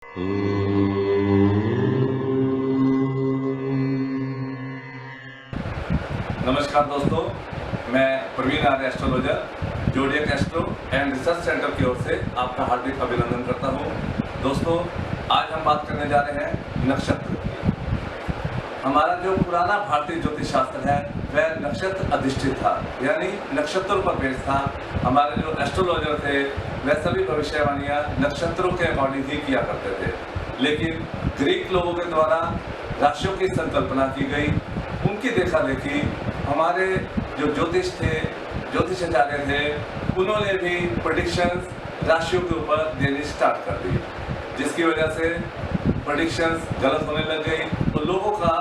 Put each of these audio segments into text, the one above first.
नमस्कार दोस्तों, मैं Praveen Arya astrologer zodiac astro and research centre की ओर से आपका हार्दिक अभिनंदन करता हूं। दोस्तों, आज हम बात करने जा रहे हैं नक्षत्र की। हमारा जो पुराना भारतीय ज्योतिष शास्त्र है वह नक्षत्र अधिष्ठित था, यानी नक्षत्रों पर बेस्ड था। हमारे जो एस्ट्रोलॉजर थे वह सभी भविष्यवाणियां नक्षत्रों के अकॉर्डिंग ही किया करते थे। लेकिन ग्रीक लोगों के द्वारा राशियों की संकल्पना की गई, उनकी देखा देखी हमारे जो ज्योतिष थे, ज्योतिषाचार्य थे, उन्होंने भी प्रेडिक्शंस राशियों के ऊपर देनी स्टार्ट कर दी, जिसकी वजह से प्रेडिक्शंस गलत होने लग गई तो लोगों का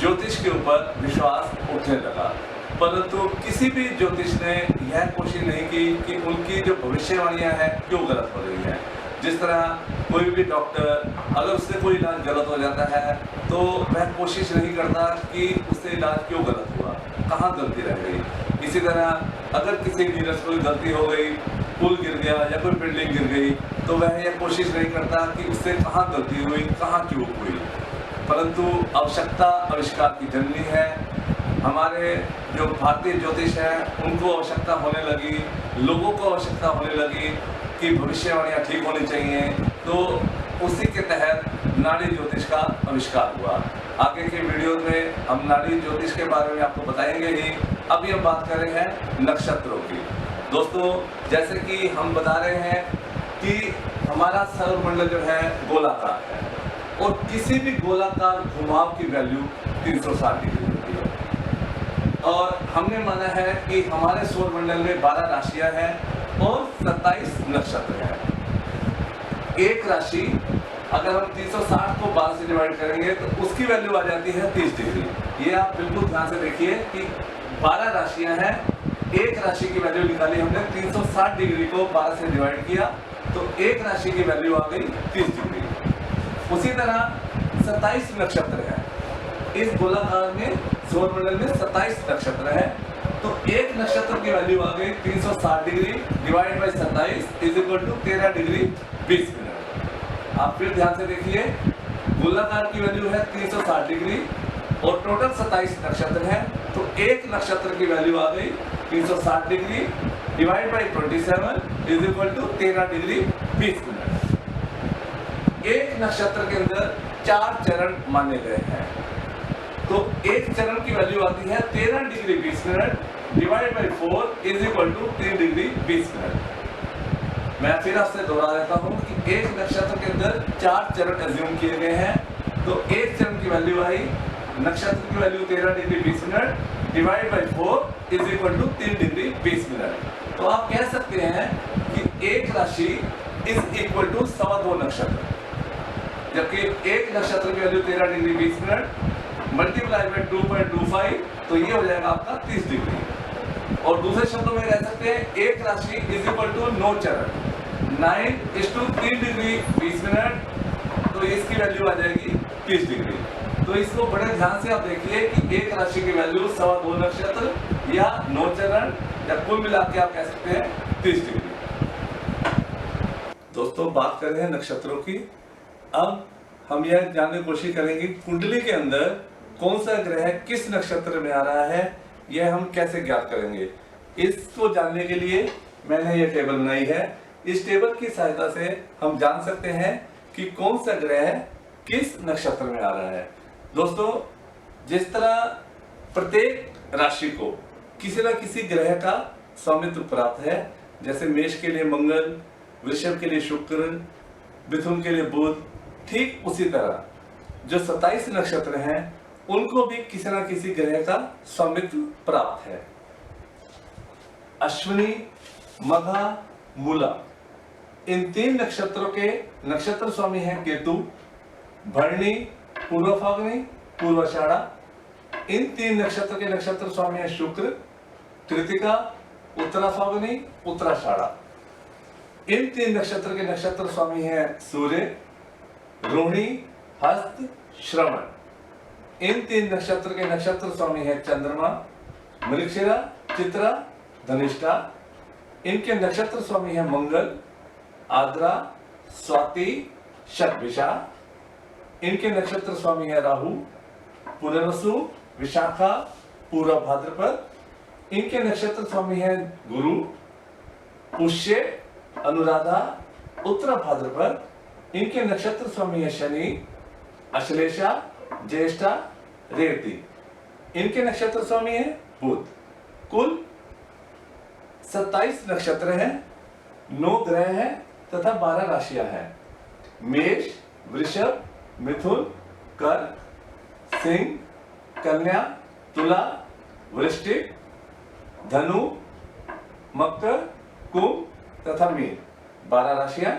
ज्योतिष के ऊपर विश्वास उठने लगा। परंतु किसी भी ज्योतिष ने यह कोशिश नहीं की कि उनकी जो भविष्यवाणियां हैं क्यों गलत हो रही हैं। जिस तरह कोई भी डॉक्टर अगर उससे कोई इलाज गलत हो जाता है तो वह कोशिश नहीं करता कि उससे इलाज क्यों गलत हुआ, कहाँ गलती रह गई। इसी तरह अगर किसी लीडर से कोई गलती हो गई, पुल गिर गया या कोई बिल्डिंग गिर गई, तो वह यह कोशिश नहीं करता कि उससे कहाँ गलती हुई, कहाँ चूक हुई। परंतु आवश्यकता आविष्कार की जननी है। हमारे जो भारतीय ज्योतिष हैं उनको आवश्यकता होने लगी, लोगों को आवश्यकता होने लगी कि भविष्यवाणियाँ ठीक होनी चाहिए, तो उसी के तहत नाड़ी ज्योतिष का आविष्कार हुआ। आगे के वीडियो में हम नाड़ी ज्योतिष के बारे में आपको बताएंगे ही। अभी हम बात कर रहे हैं नक्षत्रों की। दोस्तों, जैसे कि हम बता रहे हैं कि हमारा सौरमंडल जो है गोलाकार है और किसी भी गोलाकार घुमाव की वैल्यू 360 डिग्री होती है। और हमने माना है कि हमारे सौरमंडल में 12 राशियां हैं और 27 नक्षत्र हैं। एक राशि अगर हम 360 को 12 से डिवाइड करेंगे तो उसकी वैल्यू आ जाती है 30 डिग्री। ये आप बिल्कुल ध्यान से देखिए कि 12 राशियां हैं, एक राशि की वैल्यू निकाली हमने 360 डिग्री को 12 से डिवाइड किया तो एक राशि की वैल्यू आ गई 30 डिग्री। उसी तरह 27 नक्षत्र है। इस गोलाकार में सौरमंडल में 27 नक्षत्र है, तो एक नक्षत्र की वैल्यू आ गई 360 degree divide by 27 is equal to 13 degree 20 minute. आप फिर ध्यान से देखिए, गोलाकार की वैल्यू है 360 डिग्री और टोटल 27 नक्षत्र हैं, तो एक नक्षत्र की वैल्यू आ गई 360 degree divide by 27 is equal to 13 degree 20 minute. एक नक्षत्र के अंदर 4 चरण माने गए हैं, तो एक चरण की वैल्यू आती है 13 degree 20 minute divide by 4 is equal to 3 degree 20 minute. मैं फिर आपसे दोहरा देता हूं कि एक नक्षत्र के अंदर 4 चरण एज्यूम किए गए हैं, तो एक चरण की वैल्यू आई, नक्षत्र की value 13 degree 20 minute divide by 4 is equal to 3 degree 20 minute. तो आप कह सकते हैं कि एक राशि इज इक्वल टू 2.25 नक्षत्र, जबकि एक नक्षत्र की value 13 degree 20 minute multiply by 2.25 तो ये हो जाएगा आपका 30 डिग्री। और दूसरे शब्दों में कह सकते हैं एक राशि इज इक्वल टू 9 चरण, 9:3 डिग्री 20 मिनट, तो इसकी वैल्यू आ जाएगी 30 डिग्री। तो इसको बड़े ध्यान से आप देखिए कि एक राशि की वैल्यू 2.25 नक्षत्र या 9 चरण या कुल मिला के आप कह सकते हैं 30 डिग्री। दोस्तों, बात कर रहे हैं नक्षत्रों की। अब हम यह जानने की कोशिश करेंगे कुंडली के अंदर कौन सा ग्रह किस नक्षत्र में आ रहा है, यह हम कैसे ज्ञात करेंगे। इसको जानने के लिए मैंने यह टेबल बनाई है। इस टेबल की सहायता से हम जान सकते हैं कि कौन सा ग्रह किस नक्षत्र में आ रहा है। दोस्तों, जिस तरह प्रत्येक राशि को किसी न किसी ग्रह का स्वामित्व प्राप्त है, जैसे मेष के लिए मंगल, वृषभ के लिए शुक्र, मिथुन के लिए बुध, ठीक उसी तरह जो 27 नक्षत्र हैं उनको भी किसी न किसी ग्रह का स्वामित्व प्राप्त है। अश्विनी, मघा, मूला, इन 3 नक्षत्रों के नक्षत्र स्वामी हैं केतु। भरणी, पूर्व फाल्गुनी, पूर्वाषाढ़ा, इन 3 नक्षत्र के नक्षत्र स्वामी हैं शुक्र। कृतिका, उत्तरा फाल्गुनी, उत्तराषाढ़ा, इन 3 नक्षत्र के नक्षत्र स्वामी हैं सूर्य। रोहिणी, हस्त, श्रवण, इन 3 नक्षत्र के नक्षत्र स्वामी है चंद्रमा। मृगशिरा, चित्रा, धनिष्ठा, इनके नक्षत्र स्वामी है मंगल। आद्रा, स्वाति, शतभिषा, इनके नक्षत्र स्वामी है राहु। पुनर्वसु, विशाखा, पूर्व भाद्रपद, इनके नक्षत्र स्वामी है गुरु। पुष्य, अनुराधा, उत्तर भाद्रपद, इनके नक्षत्र स्वामी है शनि। अश्लेषा, ज्येष्ठा, रेवती, इनके नक्षत्र स्वामी है बुध। कुल 27 नक्षत्र हैं, 9 ग्रह हैं तथा 12 राशियां हैं। मेष, वृषभ, मिथुन, कर्क, सिंह, कन्या, तुला, वृश्चिक, धनु, मकर, कुंभ तथा मीन, 12 राशियां।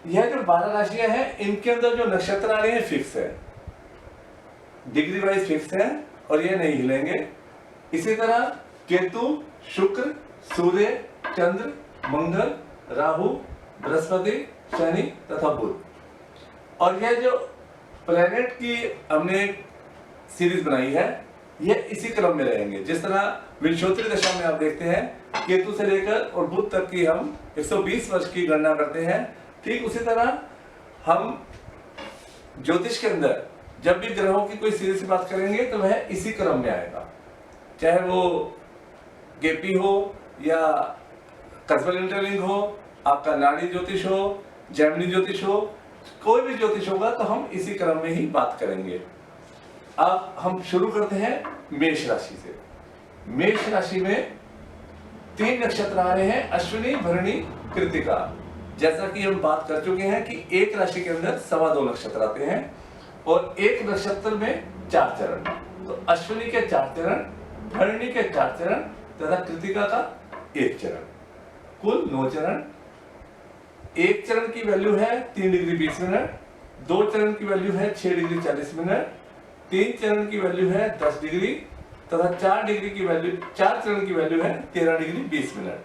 यह जो 12 राशियां हैं, इनके अंदर जो नक्षत्र आ रहे हैं फिक्स है, डिग्री वाइज फिक्स है और ये नहीं हिलेंगे। इसी तरह केतु, शुक्र, सूर्य, चंद्र, मंगल, राहु, बृहस्पति, शनि तथा बुध। और यह जो प्लैनेट की हमने सीरीज बनाई है, यह इसी क्रम में रहेंगे। जिस तरह विंशोत्तरी दशा में आप देखते हैं केतु से लेकर और बुध तक की हम 120 वर्ष की गणना करते हैं, ठीक उसी तरह हम ज्योतिष के अंदर जब भी ग्रहों की कोई सीरीज की बात करेंगे तो वह इसी क्रम में आएगा। चाहे वो केपी हो या कस्बल इंटरलिंक हो, आपका नाड़ी ज्योतिष हो, जैमिनी ज्योतिष हो, कोई भी ज्योतिष होगा तो हम इसी क्रम में ही बात करेंगे। अब हम शुरू करते हैं मेष राशि से। मेष राशि में 3 नक्षत्र आ रहे हैं, अश्विनी, भरणी, कृतिका। जैसा कि हम बात कर चुके हैं कि एक राशि के अंदर 2.25 नक्षत्र आते हैं और एक नक्षत्र में 4 चरण। तो अश्विनी के 4 चरण, भरणी के 4 चरण तथा कृतिका का 1 चरण, कुल 9 चरण। एक चरण की वैल्यू है 3 डिग्री 20 मिनट, 2 चरण की वैल्यू है 6 डिग्री 40 मिनट, 3 चरण की वैल्यू है 10 डिग्री तथा 4 चरण की वैल्यू है 13 डिग्री 20 मिनट।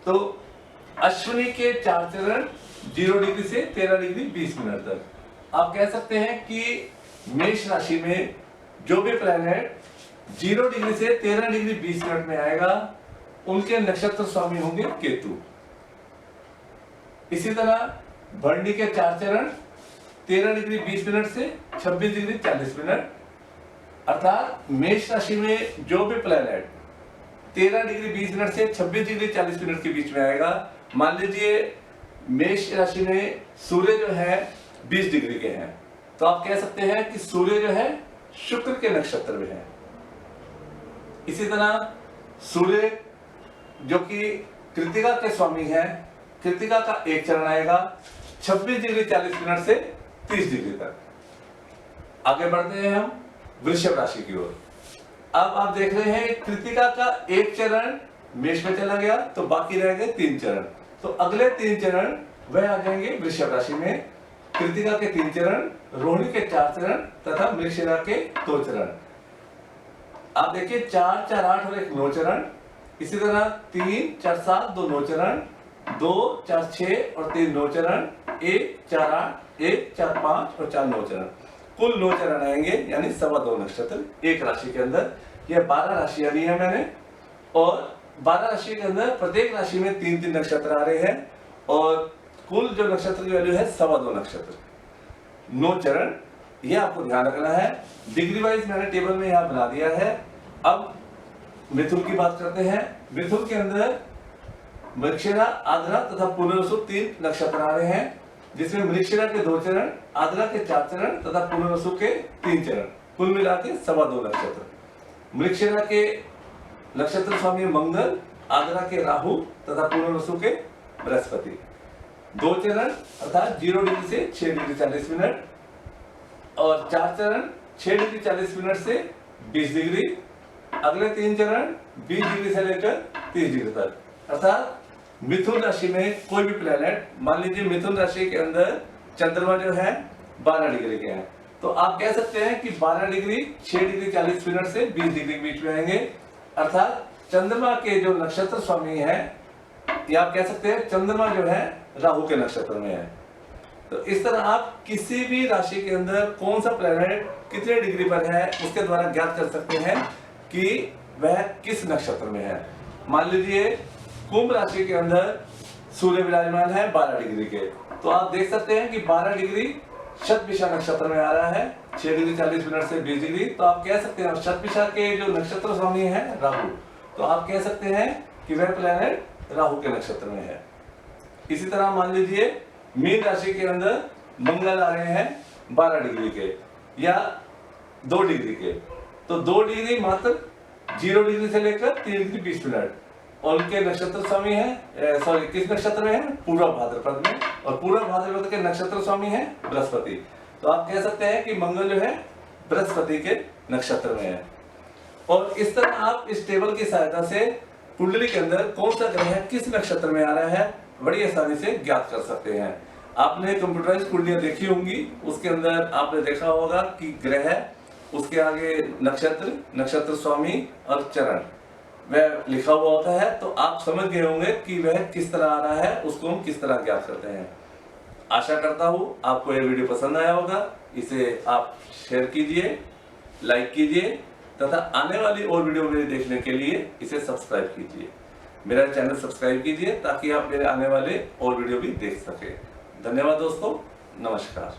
तो अश्विनी के 4 चरण 0 डिग्री से 13 डिग्री 20 मिनट तक। आप कह सकते हैं कि मेष राशि में जो भी प्लैनेट 0 डिग्री से 13 डिग्री 20 मिनट में आएगा, उनके नक्षत्र स्वामी होंगे केतु। इसी तरह भरणी के 4 चरण 13 डिग्री 20 मिनट से 26 डिग्री 40 मिनट। अर्थात मेष राशि में जो भी प्लैनेट 13 डिग्री 20 मिनट से 26 डिग्री 40 मिनट के बीच में आएगा, मान लीजिए मेष राशि में सूर्य जो है 20 डिग्री के हैं, तो आप कह सकते हैं कि सूर्य जो है शुक्र के नक्षत्र में है। इसी तरह सूर्य जो कि कृतिका के स्वामी है, कृतिका का 1 चरण आएगा 26 डिग्री 40 मिनट से 30 डिग्री तक। आगे बढ़ते हैं हम वृषभ राशि की ओर। अब आप देख रहे हैं कृतिका का 1 चरण मेष में चला गया, तो बाकी रह गए 3 चरण। तो अगले 3 चरण वह आ जाएंगे वृषभ राशि में। कृतिका के 3 चरण, रोहिणी के 4 चरण तथा मृगशिरा के 2 चरण। आप देखिए 4, 4, 8 और 1 9 चरण। इसी तरह 3, 4, 7, 2 9 चरण, 2, 4, 6 और 3 9 चरण, 1, 4, 8, 1, 4, 5 और 4 9 चरण। कुल 9 चरण आएंगे, यानी 2.25 नक्षत्र एक राशि के अंदर। यह 12 राशियां ली है मैंने, और 12 राशि के अंदर प्रत्येक राशि में 3-3 नक्षत्र आ रहे हैं और कुल जो नक्षत्र की वैल्यू है 2.25 नक्षत्र, 9 चरण। यह आपको ध्यान रखना है। डिग्री वाइज मैंने टेबल में यहाँ बना दिया है। अब मिथुन की बात करते हैं। मिथुन के अंदर मृगशिरा, आद्रा तथा पुनर्वसु 3 नक्षत्र आ रहे हैं, जिसमें मृगशिरा के 2 चरण, आद्रा के 4 चरण तथा पुनर्वसु के 3 चरण, कुल मिला के 2.25 नक्षत्र। मृगशिरा के नक्षत्र स्वामी मंगल, आद्रा के राहु तथा पुनर्वसु के बृहस्पति। 2 चरण अर्थात 0 डिग्री से 6 डिग्री 40 मिनट और 4 चरण 6 डिग्री 40 मिनट से 20 डिग्री। अगले 3 चरण 20 डिग्री से लेकर 30 डिग्री तक। अर्थात मिथुन राशि में कोई भी प्लैनेट, मान लीजिए मिथुन राशि के अंदर चंद्रमा जो है 12 डिग्री के हैं, तो आप कह सकते हैं कि 12 डिग्री 6 डिग्री 40 मिनट से 20 डिग्री के बीच में आएंगे। अर्थात चंद्रमा के जो नक्षत्र स्वामी है, या आप कह सकते हैं चंद्रमा जो है राहु के नक्षत्र में है। तो इस तरह आप किसी भी राशि के अंदर कौन सा प्लैनेट कितने डिग्री पर है, उसके द्वारा ज्ञात कर सकते हैं कि वह किस नक्षत्र में है। मान लीजिए कुंभ राशि के अंदर सूर्य विराजमान है 12 डिग्री के, तो आप देख सकते हैं कि 12 डिग्री शतभिषा नक्षत्र में आ रहा है, 6 डिग्री 40 मिनट से 20 डिग्री। तो आप कह सकते हैं शतभिषा के जो नक्षत्र स्वामी है राहु, तो आप कह सकते हैं कि वह प्लैनेट राहु के नक्षत्र में है। इसी तरह मान लीजिए मीन राशि के अंदर मंगल आ रहे हैं 12 डिग्री के या 2 डिग्री के, तो 2 डिग्री मात्र 0 डिग्री से लेकर 3 डिग्री 20 मिनट, और उनके नक्षत्र स्वामी है सॉरी किस नक्षत्र में है, पूर्व भाद्रपद में, और पूर्व भाद्रपद के नक्षत्र स्वामी है बृहस्पति। तो आप कह सकते हैं कि मंगल जो है बृहस्पति के नक्षत्र में है। और इस तरह आप इस टेबल की सहायता से कुंडली के अंदर कौन सा ग्रह किस नक्षत्र में आ रहा है बड़ी आसानी से ज्ञात कर सकते हैं। आपने कंप्यूटराइज कुंडलियां देखी होंगी, उसके अंदर आपने देखा होगा कि ग्रह, उसके आगे नक्षत्र, नक्षत्र स्वामी और चरण वह लिखा हुआ होता है। तो आप समझ गए होंगे कि वह किस तरह आ रहा है, उसको हम किस तरह ज्ञात करते हैं। आशा करता हूं आपको यह वीडियो पसंद आया होगा। इसे आप शेयर कीजिए, लाइक कीजिए तथा आने वाली और वीडियो मेरे देखने के लिए इसे सब्सक्राइब कीजिए। मेरा चैनल सब्सक्राइब कीजिए ताकि आप मेरे आने वाले और वीडियो भी देख सके। धन्यवाद दोस्तों, नमस्कार।